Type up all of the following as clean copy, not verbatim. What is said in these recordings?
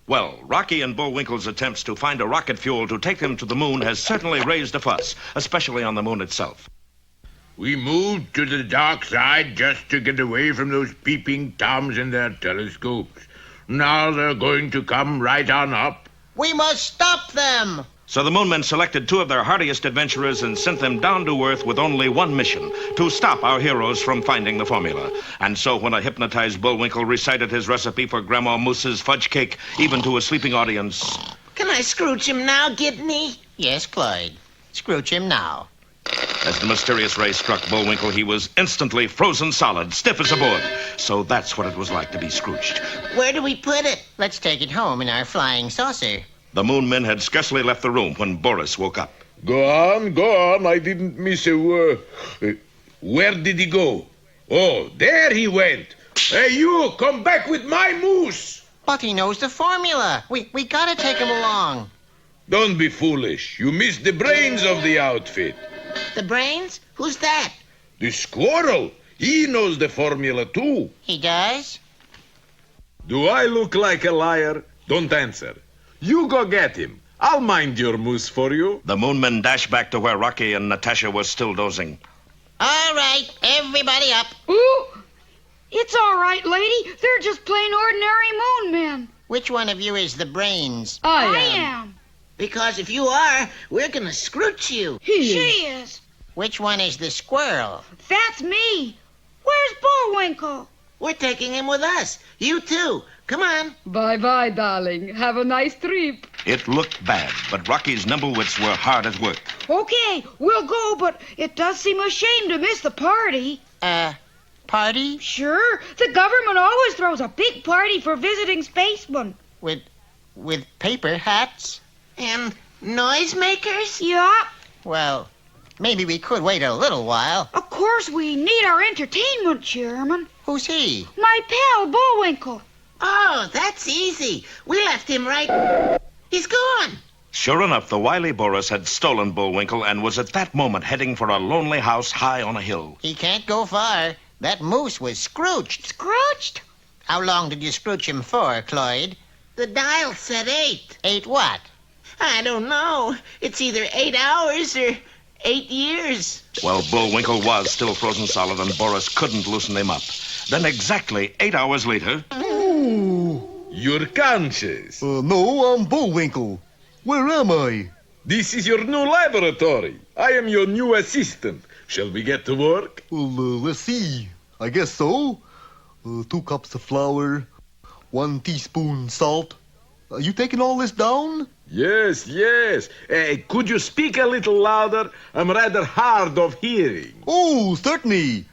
Well, Rocky and Bullwinkle's attempts to find a rocket fuel to take them to the moon has certainly raised a fuss, especially on the moon itself. We moved to the dark side just to get away from those peeping toms and their telescopes. Now they're going to come right on up. We must stop them! So the Moonmen selected two of their hardiest adventurers and sent them down to Earth with only one mission, to stop our heroes from finding the formula. And so when a hypnotized Bullwinkle recited his recipe for Grandma Moose's fudge cake, even to a sleeping audience... Can I scrooge him now, Gidney? Yes, Clyde. Scrooge him now. As the mysterious ray struck Bullwinkle, he was instantly frozen solid, stiff as a board. So that's what it was like to be Scrooged. Where do we put it? Let's take it home in our flying saucer. The Moonmen had scarcely left the room when Boris woke up. Go on. I didn't miss a word. Where did he go? Oh, there he went. Hey, you, come back with my moose. But he knows the formula. We gotta take him along. Don't be foolish. You missed the brains of the outfit. The brains? Who's that? The squirrel. He knows the formula, too. He does? Do I look like a liar? Don't answer. You go get him. I'll mind your moose for you. The Moonmen dashed back to where Rocky and Natasha were still dozing. All right, everybody up. Ooh, it's all right, lady. They're just plain ordinary moonmen. Which one of you is the brains? I am. Because if you are, we're gonna scrooge you. She is. Which one is the squirrel? That's me. Where's Bullwinkle? We're taking him with us. You too. Come on. Bye-bye, darling. Have a nice trip. It looked bad, but Rocky's nimblewits were hard at work. Okay, we'll go, but it does seem a shame to miss the party. Party? Sure. The government always throws a big party for visiting spacemen. With paper hats? And noisemakers? Yeah. Well, maybe we could wait a little while. Of course, we need our entertainment, Chairman. Who's he? My pal, Bullwinkle. Oh, that's easy. We left him right... He's gone. Sure enough, the wily Boris had stolen Bullwinkle and was at that moment heading for a lonely house high on a hill. He can't go far. That moose was Scrooged. Scrooged? How long did you scrooge him for, Cloyd? The dial said 8. 8 what? I don't know. It's either 8 hours or 8 years. Well, Bullwinkle was still frozen solid and Boris couldn't loosen him up. Then exactly 8 hours later... You're conscious. No, I'm Bullwinkle. Where am I? This is your new laboratory. I am your new assistant. Shall we get to work? Well, let's see. I guess so. 2 cups of flour, 1 teaspoon salt. You taking all this down? Yes. Could you speak a little louder? I'm rather hard of hearing. Oh, certainly.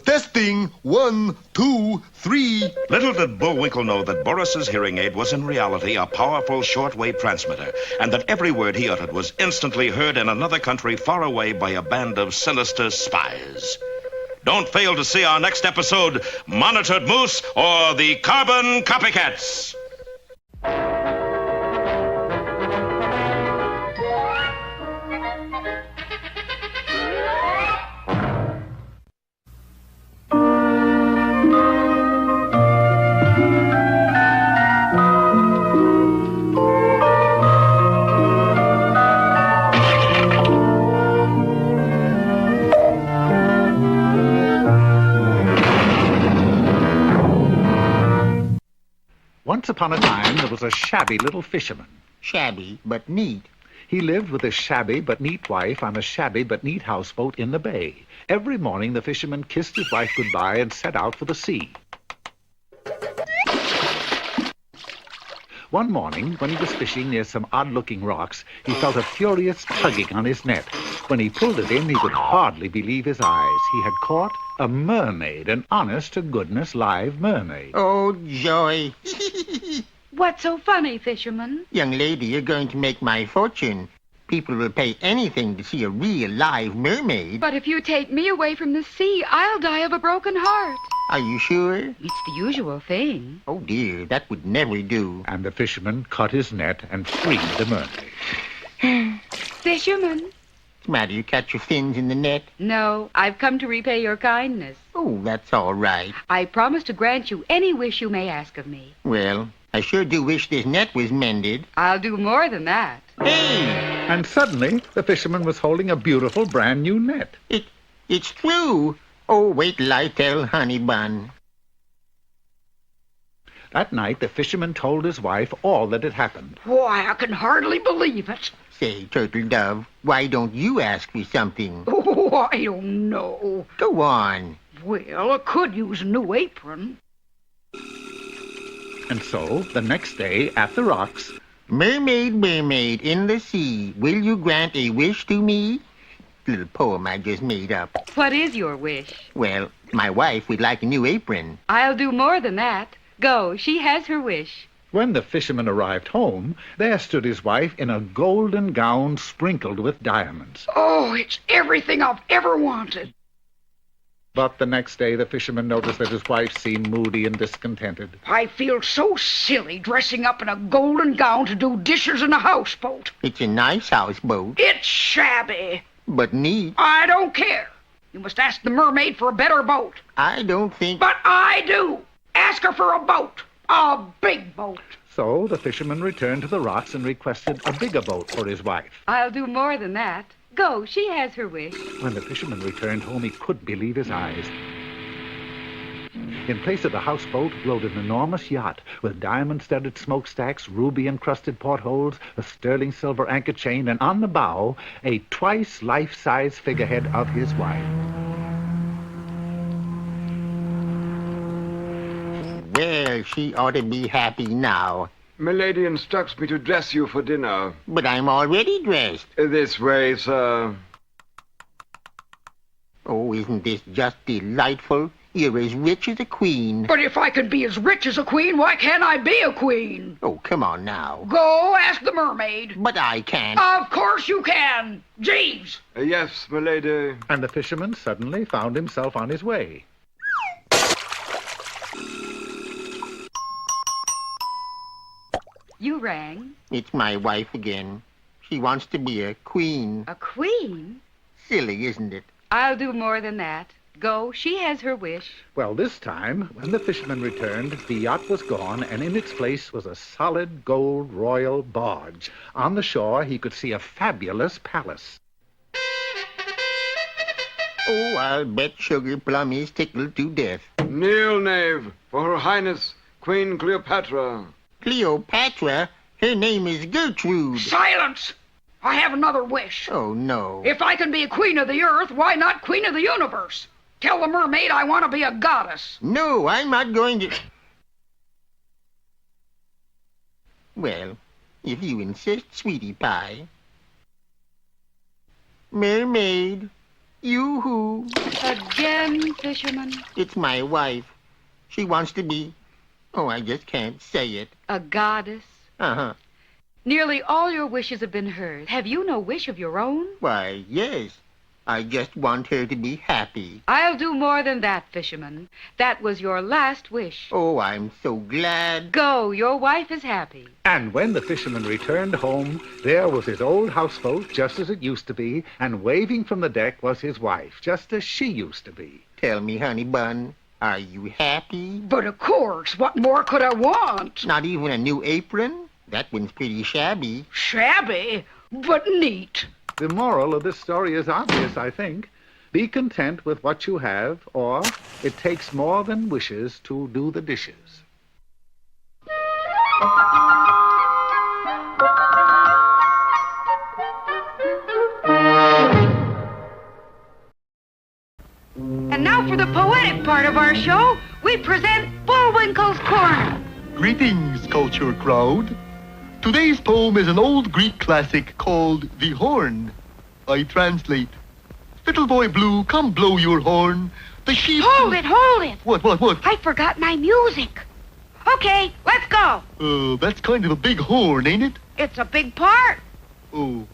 Testing. 1, 2, 3. Little did Bullwinkle know that Boris's hearing aid was in reality a powerful shortwave transmitter, and that every word he uttered was instantly heard in another country far away by a band of sinister spies. Don't fail to see our next episode, Monitored Moose or the Carbon Copycats. Once upon a time, there was a shabby little fisherman. Shabby, but neat. He lived with a shabby but neat wife on a shabby but neat houseboat in the bay. Every morning, the fisherman kissed his wife goodbye and set out for the sea. One morning, when he was fishing near some odd-looking rocks, he felt a furious tugging on his net. When he pulled it in, he could hardly believe his eyes. He had caught a mermaid, an honest-to-goodness live mermaid. Oh, joy. What's so funny, fisherman? Young lady, you're going to make my fortune. People will pay anything to see a real live mermaid. But if you take me away from the sea, I'll die of a broken heart. Are you sure? It's the usual thing. Oh, dear, that would never do. And the fisherman cut his net and freed the mermaid. Fisherman, What's the matter? You catch your fins in the net? No, I've come to repay your kindness. Oh, that's all right. I promise to grant you any wish you may ask of me. Well, I sure do wish this net was mended. I'll do more than that. Hey! And suddenly, the fisherman was holding a beautiful brand new net. It's true. Oh, wait till I tell Honey Bun. That night, the fisherman told his wife all that had happened. Why, I can hardly believe it. Say, Turtle Dove, why don't you ask me something? Oh, I don't know. Go on. Well, I could use a new apron. And so, the next day, at the rocks... Mermaid, mermaid in the sea, will you grant a wish to me? Little poem I just made up. What is your wish? Well, my wife would like a new apron. I'll do more than that. Go, she has her wish. When the fisherman arrived home, there stood his wife in a golden gown sprinkled with diamonds. Oh, it's everything I've ever wanted. But the next day, the fisherman noticed that his wife seemed moody and discontented. I feel so silly dressing up in a golden gown to do dishes in a houseboat. It's a nice houseboat, It's shabby. but neat. I don't care. You must ask the mermaid for a better boat. I don't think... But I do. Ask her for a boat. A big boat. So the fisherman returned to the rocks and requested a bigger boat for his wife. I'll do more than that. Go, she has her wish. When the fisherman returned home, he couldn't believe his eyes. In place of the houseboat rode an enormous yacht with diamond-studded smokestacks, ruby-encrusted portholes, a sterling silver anchor chain, and on the bow, a twice life-size figurehead of his wife. Well, she ought to be happy now. Milady instructs me to dress you for dinner. But I'm already dressed. This way, sir. Oh, isn't this just delightful? You're as rich as a queen. But if I could be as rich as a queen, why can't I be a queen? Oh, come on now. Go ask the mermaid. But I can't. Of course you can. Jeeves. Yes, milady. And the fisherman suddenly found himself on his way. You rang. It's my wife again. She wants to be a queen. A queen? Silly, isn't it? I'll do more than that. Go, she has her wish. Well, this time, when the fisherman returned, the yacht was gone, and in its place was a solid gold royal barge. On the shore, he could see a fabulous palace. Oh, I'll bet Sugar Plum is tickled to death. Kneel, knave, for Her Highness Queen Cleopatra. Cleopatra? Her name is Gertrude. Silence! I have another wish. Oh, no. If I can be a queen of the earth, why not queen of the universe? Tell the mermaid I want to be a goddess. No, I'm not going to... Well, if you insist, sweetie pie. Mermaid. Yoo-hoo. Again, fisherman? It's my wife. She wants to be... Oh, I just can't say it. A goddess? Uh-huh. Nearly all your wishes have been heard. Have you no wish of your own? Why, yes. I just want her to be happy. I'll do more than that, fisherman. That was your last wish. Oh, I'm so glad. Go, your wife is happy. And when the fisherman returned home, there was his old houseboat, just as it used to be, and waving from the deck was his wife, just as she used to be. Tell me, honey bun, are you happy? But of course, what more could I want? Not even a new apron? That one's pretty shabby. Shabby, but neat. The moral of this story is obvious, I think. Be content with what you have, or it takes more than wishes to do the dishes. And now for the poetic part of our show, we present Bullwinkle's Corner. Greetings, culture crowd. Today's poem is an old Greek classic called The Horn. I translate. Little boy blue, come blow your horn. The sheep... Hold it, hold it. What? I forgot my music. Okay, let's go. That's kind of a big horn, ain't it? It's a big part. Oh.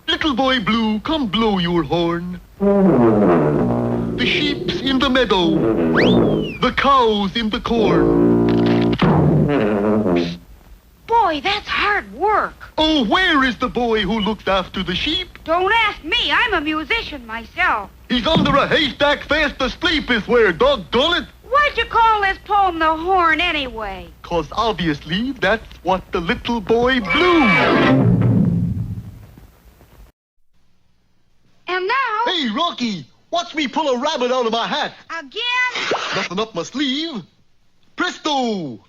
Little boy blue, come blow your horn. The sheep's in the meadow. The cow's in the corn. Boy, Boy, that's hard work. Oh, where is the boy who looks after the sheep? Don't ask me. I'm a musician myself. He's under a haystack fast asleep is where, doggone it. Why'd you call this poem The Horn anyway? 'Cause obviously that's what the little boy blew. And now... Hey, Rocky, watch me pull a rabbit out of my hat. Again? Nothing up my sleeve. Presto!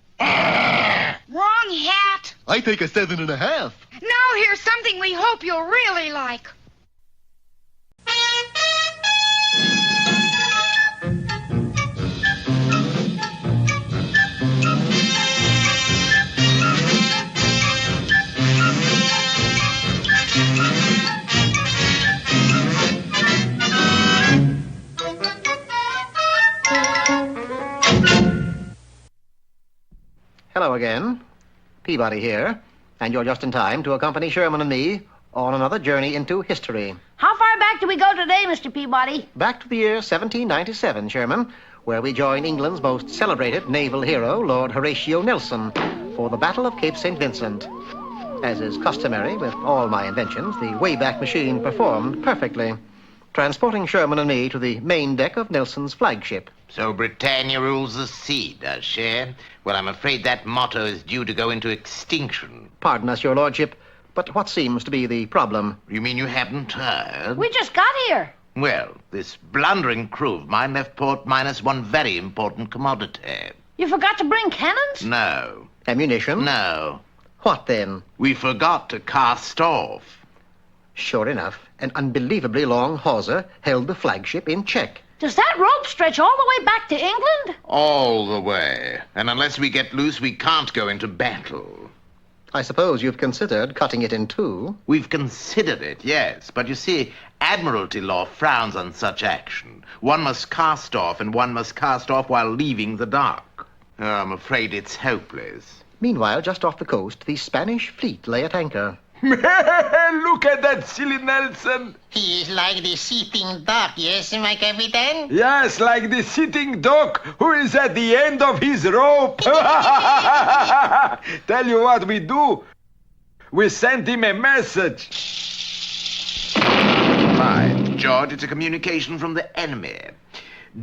Wrong hat. I take a 7.5. Now here's something we hope you'll really like. Hello again. Peabody here, and you're just in time to accompany Sherman and me on another journey into history. How far back do we go today, Mr. Peabody? Back to the year 1797, Sherman, where we join England's most celebrated naval hero, Lord Horatio Nelson, for the Battle of Cape St. Vincent. As is customary with all my inventions, the Wayback Machine performed perfectly, transporting Sherman and me to the main deck of Nelson's flagship. So Britannia rules the sea, does she? Well, I'm afraid that motto is due to go into extinction. Pardon us, your lordship, but what seems to be the problem? You mean you haven't heard? We just got here. Well, this blundering crew of mine left port minus one very important commodity. You forgot to bring cannons? No. Ammunition? No. What then? We forgot to cast off. Sure enough, an unbelievably long hawser held the flagship in check. Does that rope stretch all the way back to England? All the way. And unless we get loose, we can't go into battle. I suppose you've considered cutting it in two? We've considered it, yes. But you see, Admiralty law frowns on such action. One must cast off, and one must cast off while leaving the dock. Oh, I'm afraid it's hopeless. Meanwhile, just off the coast, the Spanish fleet lay at anchor. Look at that silly Nelson. He is like the sitting duck, yes, my captain? Yes, like the sitting duck who is at the end of his rope. Tell you what we do. We send him a message. Right, George, it's a communication from the enemy.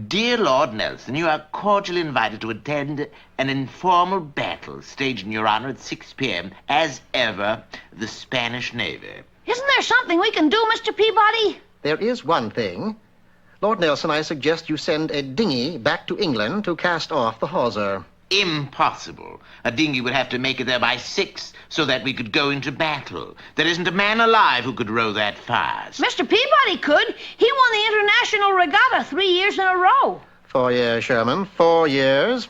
Dear Lord Nelson, you are cordially invited to attend an informal battle staged in your honor at 6 p.m. As ever, the Spanish Navy. Isn't there something we can do, Mr. Peabody? There is one thing. Lord Nelson, I suggest you send a dinghy back to England to cast off the hawser. Impossible. A dinghy would have to make it there by 6 so that we could go into battle. There isn't a man alive who could row that fast. Mr. Peabody could. He won the International Regatta 3 years in a row. 4 years, Sherman, 4 years.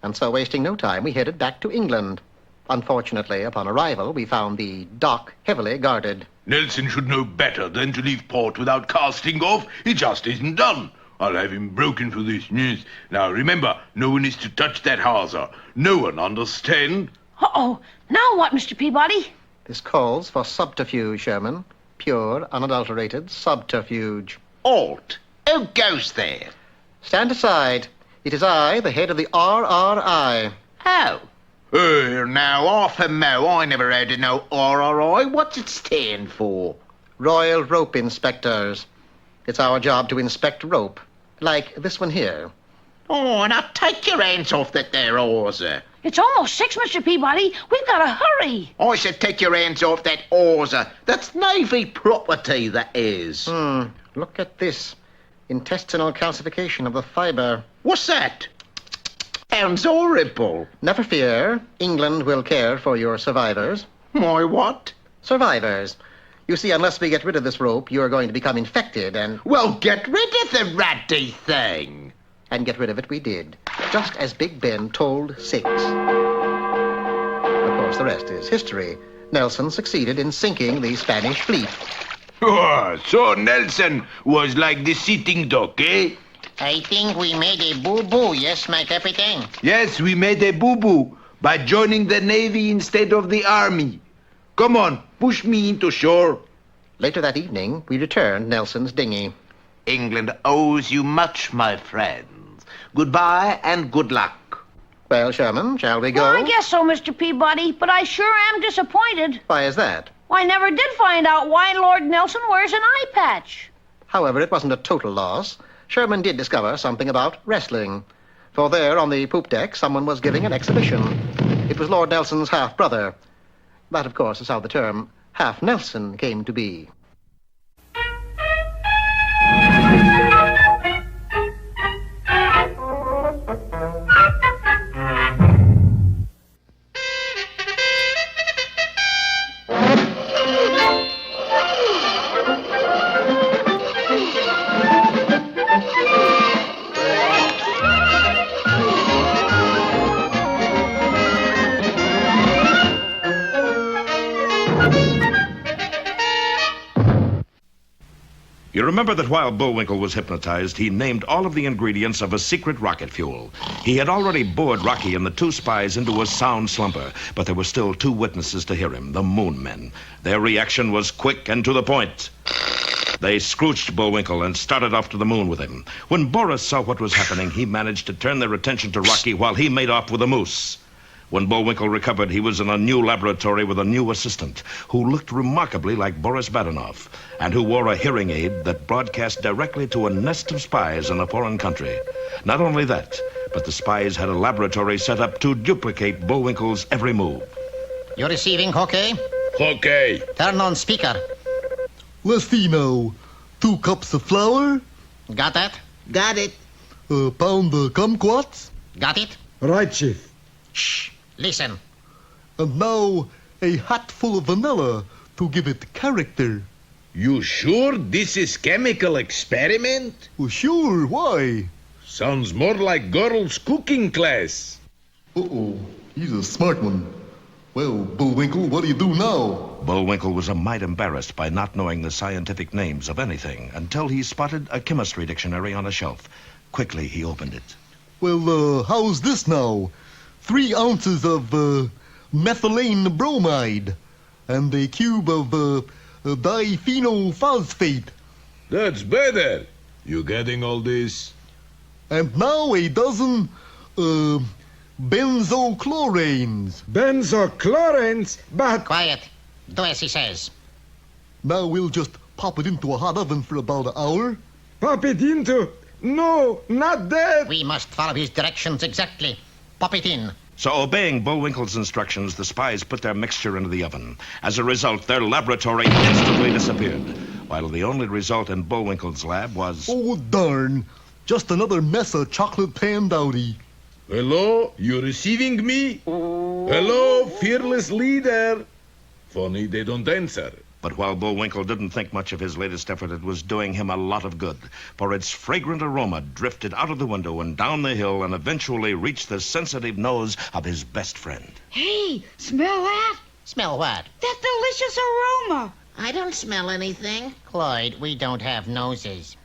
And so, wasting no time, we headed back to England. Unfortunately, upon arrival, we found the dock heavily guarded. Nelson should know better than to leave port without casting off. It just isn't done. I'll have him broken for this. Yes. Now, remember, no one is to touch that hawser. No one, understand? Uh-oh. Now what, Mr. Peabody? This calls for subterfuge, Sherman. Pure, unadulterated subterfuge. Alt. Who goes there? Stand aside. It is I, the head of the RRI. Oh. Now, off a mo. I never heard of no RRI. What's it stand for? Royal Rope Inspectors. It's our job to inspect rope. Like this one here. Oh, now take your hands off that there hawser. It's almost 6, Mr. Peabody. We've got to hurry. I said take your hands off that hawser. That's Navy property, that is. Look at this. Intestinal calcification of the fibre. What's that? Sounds horrible. Never fear. England will care for your survivors. My what? Survivors. You see, unless we get rid of this rope, you are going to become infected and... Well, get rid of the ratty thing. And get rid of it we did. Just as Big Ben told 6. Of course, the rest is history. Nelson succeeded in sinking the Spanish fleet. Oh, so Nelson was like the sitting duck, eh? I think we made a boo-boo, yes, my captain? Yes, we made a boo-boo by joining the Navy instead of the Army. Come on, push me into shore. Later that evening, we returned Nelson's dinghy. England owes you much, my friends. Goodbye and good luck. Well, Sherman, shall we go? Well, I guess so, Mr. Peabody, but I sure am disappointed. Why is that? I never did find out why Lord Nelson wears an eye patch. However, it wasn't a total loss. Sherman did discover something about wrestling. For there, on the poop deck, someone was giving an exhibition. It was Lord Nelson's half-brother. That, of course, is how the term half-Nelson came to be. You remember that while Bullwinkle was hypnotized, he named all of the ingredients of a secret rocket fuel. He had already bored Rocky and the two spies into a sound slumber, but there were still two witnesses to hear him, the Moon Men. Their reaction was quick and to the point. They scrooched Bullwinkle and started off to the moon with him. When Boris saw what was happening, he managed to turn their attention to Rocky while he made off with a moose. When Bullwinkle recovered, he was in a new laboratory with a new assistant who looked remarkably like Boris Badenov and who wore a hearing aid that broadcast directly to a nest of spies in a foreign country. Not only that, but the spies had a laboratory set up to duplicate Bullwinkle's every move. You're receiving, okay? Okay. Turn on speaker. Let's see now. 2 cups of flour. Got that? Got it. A pound of kumquats. Got it? Right, Chief. Shh. Listen. And now a hatful of vanilla to give it character. You sure this is chemical experiment? Well, sure, why? Sounds more like girls' cooking class. Uh-oh, he's a smart one. Well, Bullwinkle, what do you do now? Bullwinkle was a mite embarrassed by not knowing the scientific names of anything until he spotted a chemistry dictionary on a shelf. Quickly, he opened it. Well, how's this now? 3 ounces of methylene bromide and a cube of diphenylphosphate. That's better. You getting all this? And now a dozen benzochlorines. Benzochlorines? But... Quiet. Do as he says. Now we'll just pop it into a hot oven for about an hour. Pop it into... No, not that. We must follow his directions exactly. Pop it in. So, obeying Bullwinkle's instructions, the spies put their mixture into the oven. As a result, their laboratory instantly disappeared, while the only result in Bullwinkle's lab was... Oh, darn. Just another mess of chocolate pandowdy. Hello? You receiving me? Hello, fearless leader. Funny they don't answer. But while Bullwinkle didn't think much of his latest effort, it was doing him a lot of good, for its fragrant aroma drifted out of the window and down the hill and eventually reached the sensitive nose of his best friend. Hey, smell that? Smell what? That delicious aroma. I don't smell anything. Cloyd, we don't have noses.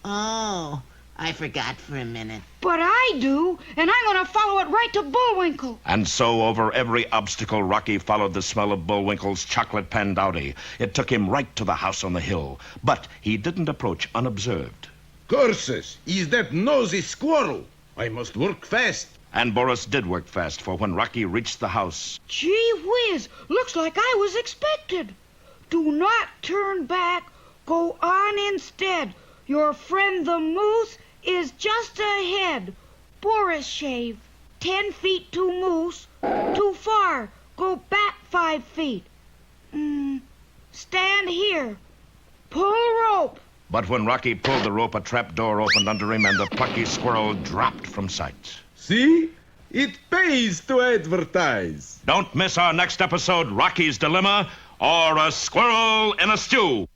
Oh, I forgot for a minute. But I do, and I'm going to follow it right to Bullwinkle. And so, over every obstacle, Rocky followed the smell of Bullwinkle's chocolate pandowdy. It took him right to the house on the hill, but he didn't approach unobserved. Curses! Is that nosy squirrel? I must work fast. And Boris did work fast, for when Rocky reached the house... Gee whiz, looks like I was expected. Do not turn back. Go on instead. Your friend the moose is just ahead. Boris shave. 10 feet to moose. Too far. Go back 5 feet. Stand here. Pull rope. But when Rocky pulled the rope, a trap door opened under him and the plucky squirrel dropped from sight. See? It pays to advertise. Don't miss our next episode, Rocky's Dilemma, or A Squirrel in a Stew.